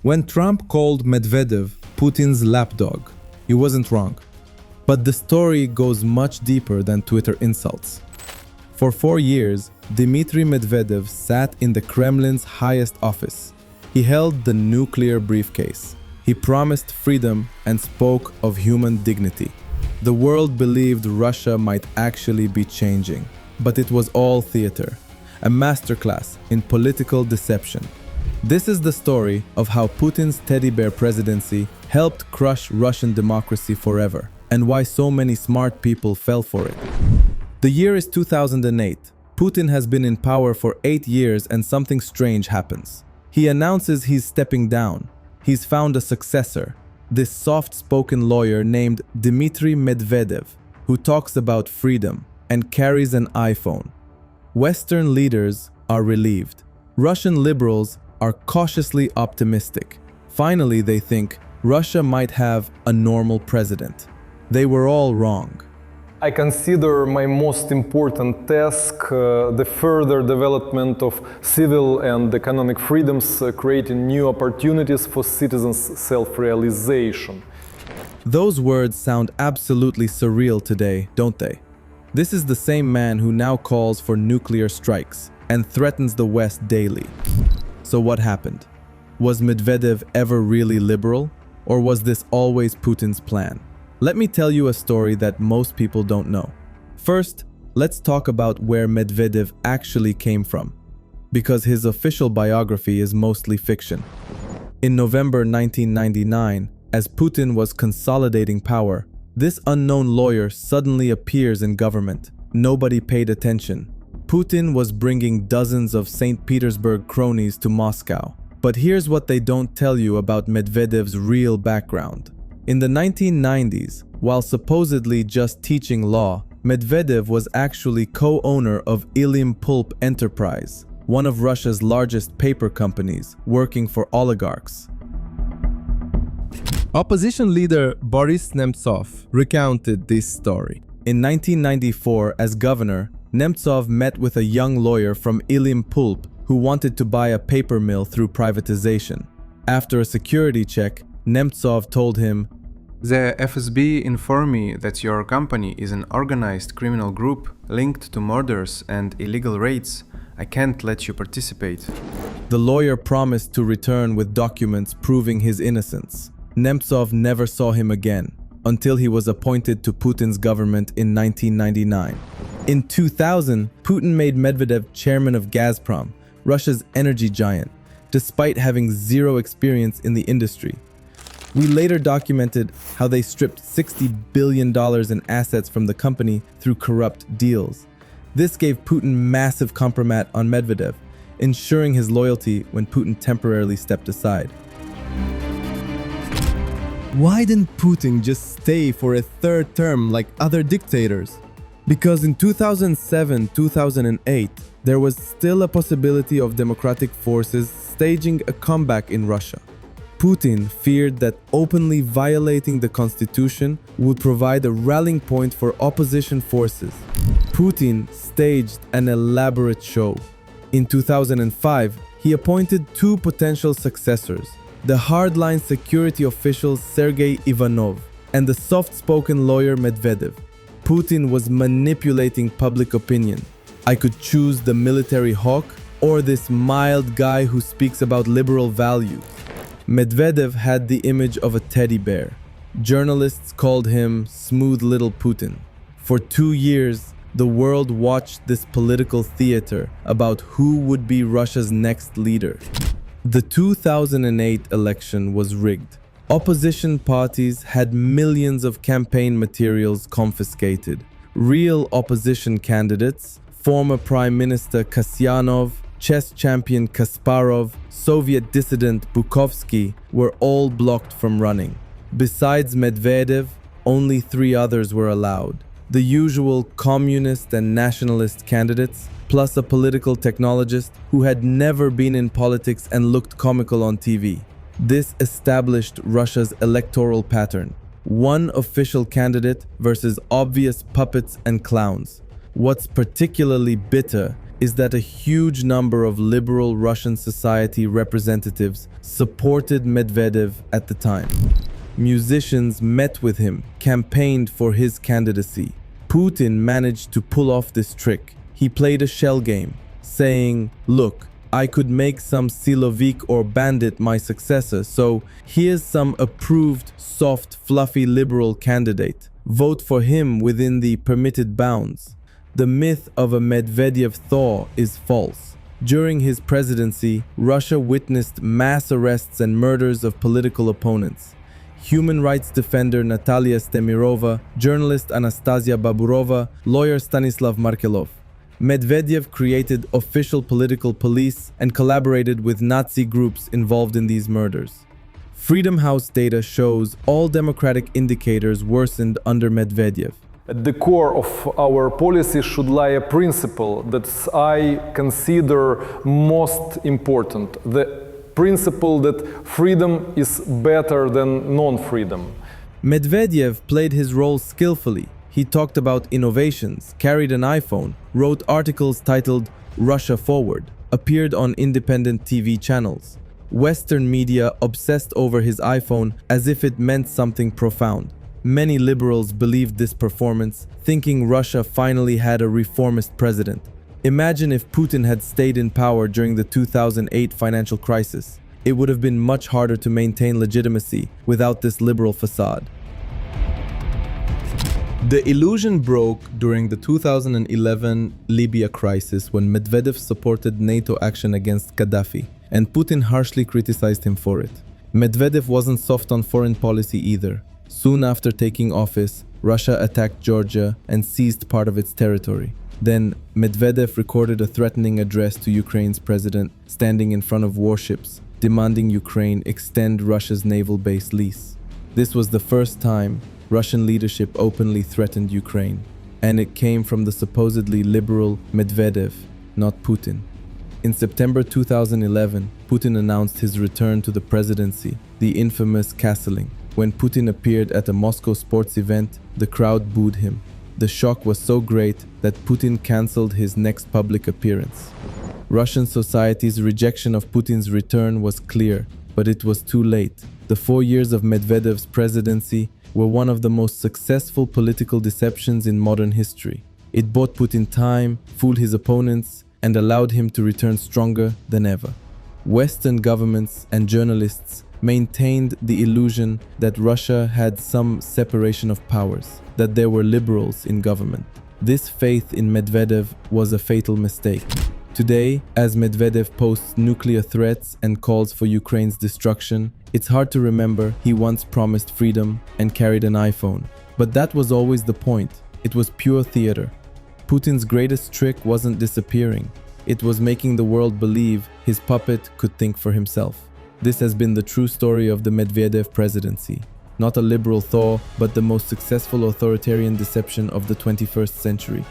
When Trump called Medvedev Putin's lapdog, he wasn't wrong. But the story goes much deeper than Twitter insults. For 4 years, Dmitry Medvedev sat in the Kremlin's highest office. He held the nuclear briefcase. He promised freedom and spoke of human dignity. The world believed Russia might actually be changing, but it was all theater, a masterclass in political deception. This is the story of how Putin's teddy bear presidency helped crush Russian democracy forever, and why so many smart people fell for it. The year is 2008. Putin has been in power for 8 years and something strange happens. He announces he's stepping down. He's found a successor, this soft-spoken lawyer named Dmitry Medvedev, who talks about freedom and carries an iPhone. Western leaders are relieved. Russian liberals are cautiously optimistic. Finally, they think Russia might have a normal president. They were all wrong. I consider my most important task the further development of civil and economic freedoms, creating new opportunities for citizens' self-realization. Those words sound absolutely surreal today, don't they? This is the same man who now calls for nuclear strikes and threatens the West daily. So what happened? Was Medvedev ever really liberal? Or was this always Putin's plan? Let me tell you a story that most people don't know. First, let's talk about where Medvedev actually came from, because his official biography is mostly fiction. In November 1999, as Putin was consolidating power, this unknown lawyer suddenly appears in government. Nobody paid attention. Putin was bringing dozens of St. Petersburg cronies to Moscow. But here's what they don't tell you about Medvedev's real background. In the 1990s, while supposedly just teaching law, Medvedev was actually co-owner of Ilim Pulp Enterprise, one of Russia's largest paper companies, working for oligarchs. Opposition leader Boris Nemtsov recounted this story. In 1994, as governor, Nemtsov met with a young lawyer from Ilim Pulp who wanted to buy a paper mill through privatization. After a security check, Nemtsov told him, "The FSB informed me that your company is an organized criminal group linked to murders and illegal raids. I can't let you participate." The lawyer promised to return with documents proving his innocence. Nemtsov never saw him again, until he was appointed to Putin's government in 1999. In 2000, Putin made Medvedev chairman of Gazprom, Russia's energy giant, despite having zero experience in the industry. We later documented how they stripped $60 billion in assets from the company through corrupt deals. This gave Putin massive compromat on Medvedev, ensuring his loyalty when Putin temporarily stepped aside. Why didn't Putin just stay for a third term like other dictators? Because in 2007-2008, there was still a possibility of democratic forces staging a comeback in Russia. Putin feared that openly violating the constitution would provide a rallying point for opposition forces. Putin staged an elaborate show. In 2005, he appointed 2 potential successors, the hardline security official Sergei Ivanov and the soft-spoken lawyer Medvedev. Putin was manipulating public opinion. I could choose the military hawk or this mild guy who speaks about liberal values. Medvedev had the image of a teddy bear. Journalists called him Smooth Little Putin. For 2 years, the world watched this political theater about who would be Russia's next leader. The 2008 election was rigged. Opposition parties had millions of campaign materials confiscated. Real opposition candidates, former Prime Minister Kasyanov, chess champion Kasparov, Soviet dissident Bukovsky were all blocked from running. Besides Medvedev, only 3 others were allowed. The usual communist and nationalist candidates, plus a political technologist who had never been in politics and looked comical on TV. This established Russia's electoral pattern. One official candidate versus obvious puppets and clowns. What's particularly bitter is that a huge number of liberal Russian society representatives supported Medvedev at the time. Musicians met with him, campaigned for his candidacy. Putin managed to pull off this trick. He played a shell game, saying, "Look, I could make some Silovik or bandit my successor, so here's some approved, soft, fluffy liberal candidate. Vote for him within the permitted bounds." The myth of a Medvedev thaw is false. During his presidency, Russia witnessed mass arrests and murders of political opponents. Human rights defender Natalia Stemirova, journalist Anastasia Baburova, lawyer Stanislav Markelov. Medvedev created official political police and collaborated with Nazi groups involved in these murders. Freedom House data shows all democratic indicators worsened under Medvedev. At the core of our policy should lie a principle that I consider most important, the principle that freedom is better than non-freedom. Medvedev played his role skillfully. He talked about innovations, carried an iPhone, wrote articles titled "Russia Forward," appeared on independent TV channels. Western media obsessed over his iPhone as if it meant something profound. Many liberals believed this performance, thinking Russia finally had a reformist president. Imagine if Putin had stayed in power during the 2008 financial crisis. It would have been much harder to maintain legitimacy without this liberal facade. The illusion broke during the 2011 Libya crisis when Medvedev supported NATO action against Gaddafi, and Putin harshly criticized him for it. Medvedev wasn't soft on foreign policy either. Soon after taking office, Russia attacked Georgia and seized part of its territory. Then, Medvedev recorded a threatening address to Ukraine's president, standing in front of warships, demanding Ukraine extend Russia's naval base lease. This was the first time Russian leadership openly threatened Ukraine, and it came from the supposedly liberal Medvedev, not Putin. In September 2011, Putin announced his return to the presidency, the infamous castling. When Putin appeared at a Moscow sports event, the crowd booed him. The shock was so great that Putin cancelled his next public appearance. Russian society's rejection of Putin's return was clear, but it was too late. The 4 years of Medvedev's presidency were one of the most successful political deceptions in modern history. It bought Putin time, fooled his opponents, and allowed him to return stronger than ever. Western governments and journalists maintained the illusion that Russia had some separation of powers, that there were liberals in government. This faith in Medvedev was a fatal mistake. Today, as Medvedev posts nuclear threats and calls for Ukraine's destruction, it's hard to remember he once promised freedom and carried an iPhone. But that was always the point. It was pure theater. Putin's greatest trick wasn't disappearing. It was making the world believe his puppet could think for himself. This has been the true story of the Medvedev presidency. Not a liberal thaw, but the most successful authoritarian deception of the 21st century.